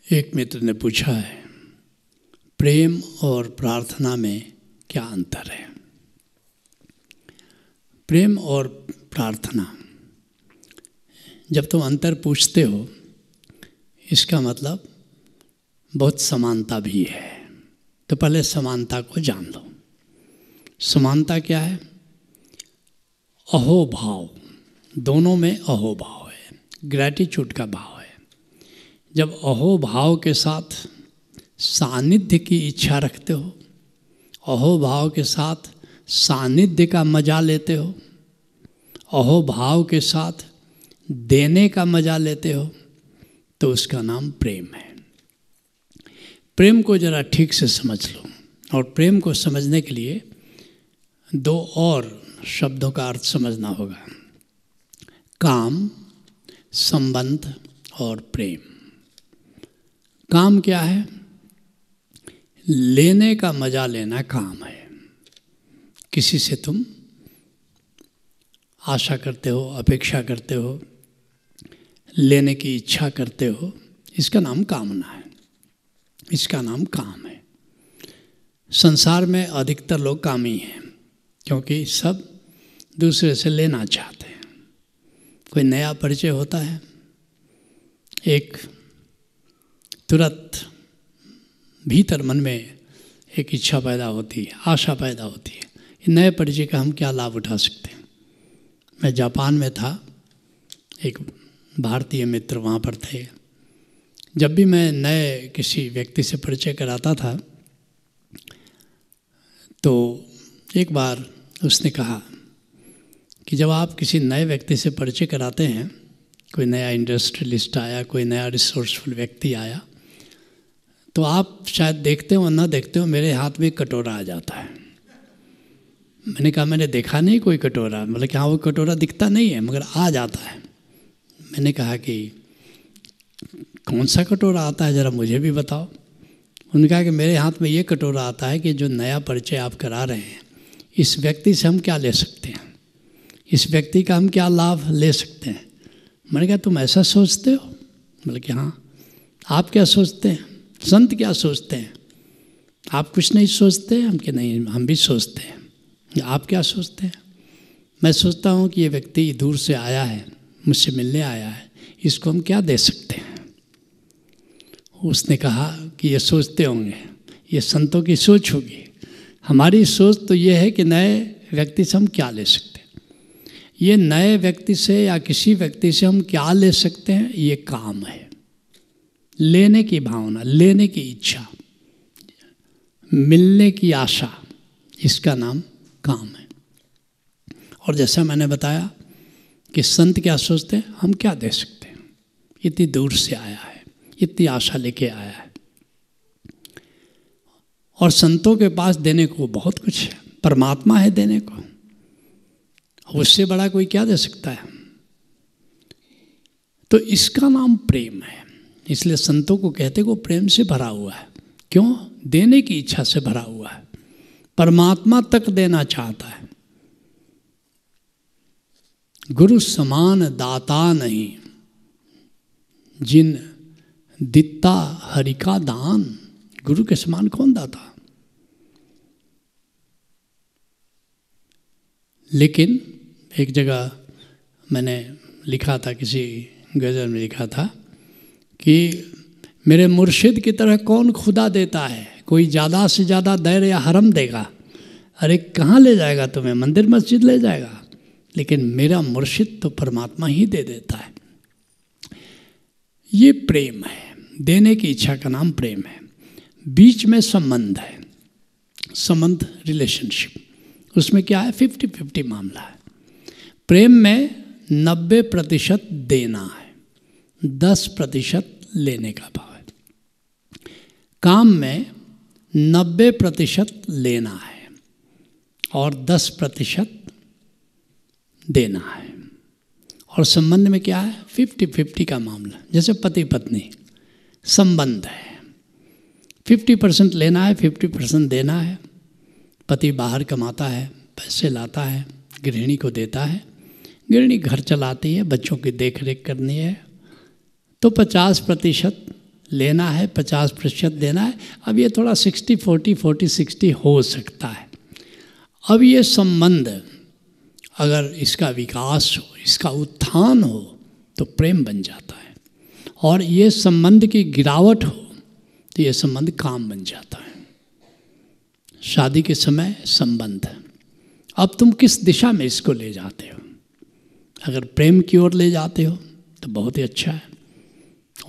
एक मित्र ने पूछा है, प्रेम और प्रार्थना में क्या अंतर है? प्रेम और प्रार्थना, जब तुम अंतर पूछते हो इसका मतलब बहुत समानता भी है। तो पहले समानता को जान लो। समानता क्या है? अहोभाव, दोनों में अहोभाव है, ग्रैटिट्यूड का भाव है। जब अहोभाव के साथ सानिध्य की इच्छा रखते हो, अहोभाव के साथ सानिध्य का मजा लेते हो, अहोभाव के साथ देने का मजा लेते हो, तो उसका नाम प्रेम है। प्रेम को जरा ठीक से समझ लो। और प्रेम को समझने के लिए दो और शब्दों का अर्थ समझना होगा, काम, संबंध और प्रेम। काम क्या है? लेने का मजा लेना काम है। किसी से तुम आशा करते हो, अपेक्षा करते हो, लेने की इच्छा करते हो, इसका नाम कामना है, इसका नाम काम है। संसार में अधिकतर लोग कामी हैं, क्योंकि सब दूसरे से लेना चाहते हैं। कोई नया परिचय होता है, एक तुरंत भीतर मन में एक इच्छा पैदा होती है, आशा पैदा होती है, नए परिचय का हम क्या लाभ उठा सकते हैं। मैं जापान में था, एक भारतीय मित्र वहाँ पर थे। जब भी मैं नए किसी व्यक्ति से परिचय कराता था, तो एक बार उसने कहा कि जब आप किसी नए व्यक्ति से परिचय कराते हैं, कोई नया इंडस्ट्रियलिस्ट आया, कोई नया रिसोर्सफुल व्यक्ति आया, तो आप शायद देखते हो ना देखते हो, मेरे हाथ में कटोरा आ जाता है। मैंने कहा मैंने देखा नहीं कोई कटोरा, मतलब कि हाँ वो कटोरा दिखता नहीं है मगर आ जाता है। मैंने कहा कि कौन सा कटोरा आता है, ज़रा मुझे भी बताओ। उन्होंने कहा कि मेरे हाथ में ये कटोरा आता है कि जो नया परिचय आप करा रहे हैं, इस व्यक्ति से हम क्या ले सकते हैं, इस व्यक्ति का हम क्या लाभ ले सकते हैं। मैंने कहा तुम ऐसा सोचते हो? मतलब कि हाँ। आप क्या सोचते हैं? संत क्या सोचते हैं? आप कुछ नहीं सोचते? हम कि नहीं, हम भी सोचते हैं। आप क्या सोचते हैं? मैं सोचता हूँ कि ये व्यक्ति दूर से आया है, मुझसे मिलने आया है, इसको हम क्या दे सकते हैं। उसने कहा कि ये सोचते होंगे, ये संतों की सोच होगी। हमारी सोच तो ये है कि नए व्यक्ति से हम क्या ले सकते हैं। ये नए व्यक्ति से या किसी व्यक्ति से हम क्या ले सकते हैं, ये काम है। लेने की भावना, लेने की इच्छा, मिलने की आशा, इसका नाम काम है। और जैसा मैंने बताया कि संत क्या सोचते हैं, हम क्या दे सकते हैं, इतनी दूर से आया है, इतनी आशा लेके आया है। और संतों के पास देने को बहुत कुछ है, परमात्मा है देने को, उससे बड़ा कोई क्या दे सकता है। तो इसका नाम प्रेम है। इसलिए संतों को कहते को प्रेम से भरा हुआ है। क्यों? देने की इच्छा से भरा हुआ है, परमात्मा तक देना चाहता है। गुरु समान दाता नहीं, जिन दिता हरि का दान। गुरु के समान कौन दाता? लेकिन एक जगह मैंने लिखा था, किसी गज़ल में लिखा था कि मेरे मुर्शिद की तरह कौन खुदा देता है, कोई ज़्यादा से ज़्यादा दैर या हरम देगा। अरे कहाँ ले जाएगा तुम्हें, मंदिर मस्जिद ले जाएगा, लेकिन मेरा मुर्शिद तो परमात्मा ही दे देता है। ये प्रेम है, देने की इच्छा का नाम प्रेम है। बीच में संबंध है, संबंध रिलेशनशिप, उसमें क्या है, 50-50 मामला है। प्रेम में 90% देना है, 10% लेने का भाव है। काम में 90% लेना है और 10% देना है। और संबंध में क्या है, 50-50 का मामला। जैसे पति पत्नी संबंध है, 50% लेना है, 50% देना है। पति बाहर कमाता है, पैसे लाता है, गृहिणी को देता है, गृहिणी घर चलाती है, बच्चों की देख रेख करनी है, तो 50% लेना है, 50% देना है। अब ये थोड़ा 60-40, 40-60 हो सकता है। अब ये संबंध अगर इसका विकास हो, इसका उत्थान हो, तो प्रेम बन जाता है। और ये संबंध की गिरावट हो तो ये संबंध काम बन जाता है। शादी के समय संबंध, अब तुम किस दिशा में इसको ले जाते हो। अगर प्रेम की ओर ले जाते हो तो बहुत ही अच्छा है।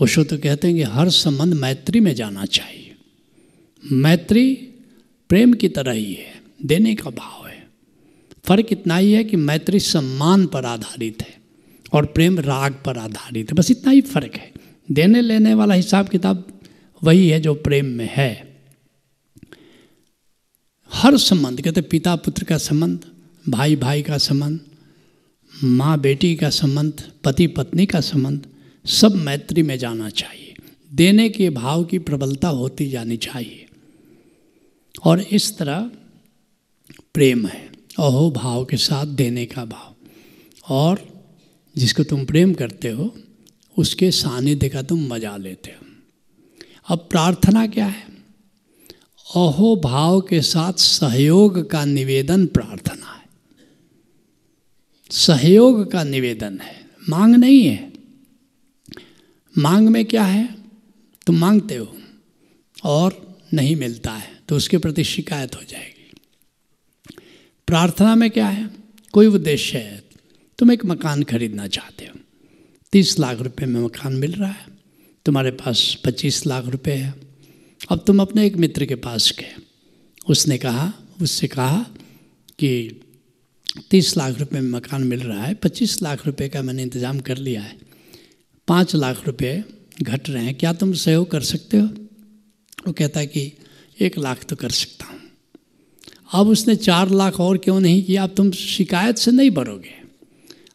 ओशो तो कहते हैं कि हर संबंध मैत्री में जाना चाहिए। मैत्री प्रेम की तरह ही है, देने का भाव है। फर्क इतना ही है कि मैत्री सम्मान पर आधारित है और प्रेम राग पर आधारित है। बस इतना ही फर्क है। देने लेने वाला हिसाब किताब वही है जो प्रेम में है। हर संबंध, कहते पिता पुत्र का संबंध, भाई भाई का संबंध, माँ बेटी का संबंध, पति पत्नी का संबंध, सब मैत्री में जाना चाहिए। देने के भाव की प्रबलता होती जानी चाहिए। और इस तरह प्रेम है, अहो भाव के साथ देने का भाव। और जिसको तुम प्रेम करते हो उसके सानिध्य का तुम मजा लेते हो। अब प्रार्थना क्या है? अहो भाव के साथ सहयोग का निवेदन प्रार्थना है। सहयोग का निवेदन है, मांग नहीं है। मांग में क्या है? तुम मांगते हो और नहीं मिलता है तो उसके प्रति शिकायत हो जाएगी। प्रार्थना में क्या है? कोई उद्देश्य है, तुम एक मकान खरीदना चाहते हो, 30 लाख रुपए में मकान मिल रहा है, तुम्हारे पास 25 लाख रुपए है। अब तुम अपने एक मित्र के पास गए, उससे कहा कि 30 लाख रुपए में मकान मिल रहा है, 25 लाख रुपए का मैंने इंतज़ाम कर लिया है, 5 लाख रुपए घट रहे हैं, क्या तुम सहयोग कर सकते हो? वो कहता है कि 1 लाख तो कर सकता हूँ। अब उसने 4 लाख और क्यों नहीं किया? अब तुम शिकायत से नहीं भरोगे।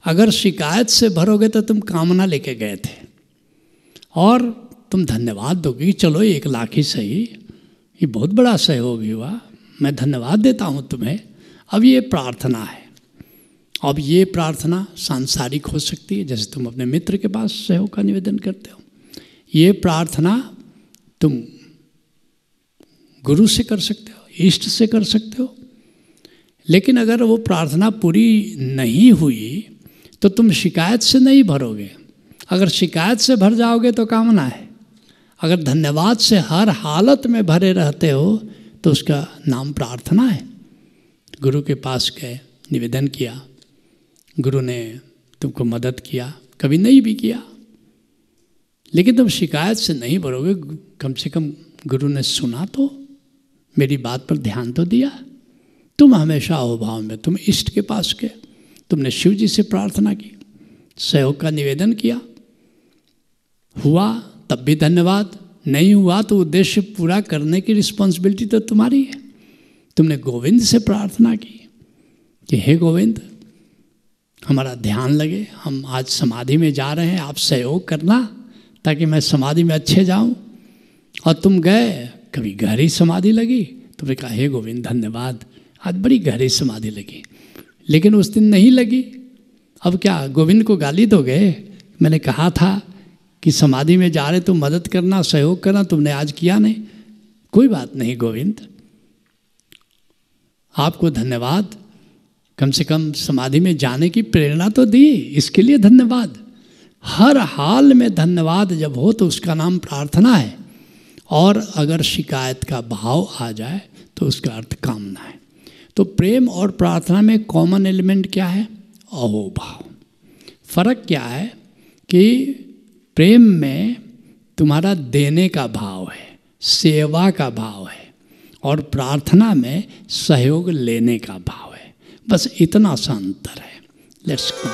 अगर शिकायत से भरोगे तो तुम कामना लेके गए थे और तुम धन्यवाद दोगे कि चलो 1 लाख ही सही, ये बहुत बड़ा सहयोग हुआ, मैं धन्यवाद देता हूँ तुम्हें। अब ये प्रार्थना है। अब ये प्रार्थना सांसारिक हो सकती है, जैसे तुम अपने मित्र के पास सहयोग का निवेदन करते हो। ये प्रार्थना तुम गुरु से कर सकते हो, इष्ट से कर सकते हो। लेकिन अगर वो प्रार्थना पूरी नहीं हुई तो तुम शिकायत से नहीं भरोगे। अगर शिकायत से भर जाओगे तो कामना है। अगर धन्यवाद से हर हालत में भरे रहते हो तो उसका नाम प्रार्थना है। गुरु के पास गए, निवेदन किया, गुरु ने तुमको मदद किया, कभी नहीं भी किया, लेकिन तुम शिकायत से नहीं भरोगे। कम से कम गुरु ने सुना तो, मेरी बात पर ध्यान तो दिया। तुम हमेशा अहोभाव में, तुम इष्ट के पास गए, तुमने शिव जी से प्रार्थना की, सहयोग का निवेदन किया, हुआ तब भी धन्यवाद, नहीं हुआ तो उद्देश्य पूरा करने की रिस्पॉन्सिबिलिटी तो तुम्हारी है। तुमने गोविंद से प्रार्थना की कि हे गोविंद, हमारा ध्यान लगे, हम आज समाधि में जा रहे हैं, आप सहयोग करना ताकि मैं समाधि में अच्छे जाऊं। और तुम गए, कभी गहरी समाधि लगी, तुमने कहा हे गोविंद धन्यवाद, आज बड़ी गहरी समाधि लगी। लेकिन उस दिन नहीं लगी। अब क्या गोविंद को गाली दोगे? मैंने कहा था कि समाधि में जा रहे तो मदद करना, सहयोग करना, तुमने आज किया नहीं। कोई बात नहीं गोविंद, आपको धन्यवाद, कम से कम समाधि में जाने की प्रेरणा तो दी, इसके लिए धन्यवाद। हर हाल में धन्यवाद जब हो तो उसका नाम प्रार्थना है। और अगर शिकायत का भाव आ जाए तो उसका अर्थ कामना है। तो प्रेम और प्रार्थना में कॉमन एलिमेंट क्या है? अहोभाव। फर्क क्या है कि प्रेम में तुम्हारा देने का भाव है, सेवा का भाव है, और प्रार्थना में सहयोग लेने का भाव है। बस इतना सा अंतर है। Let's go.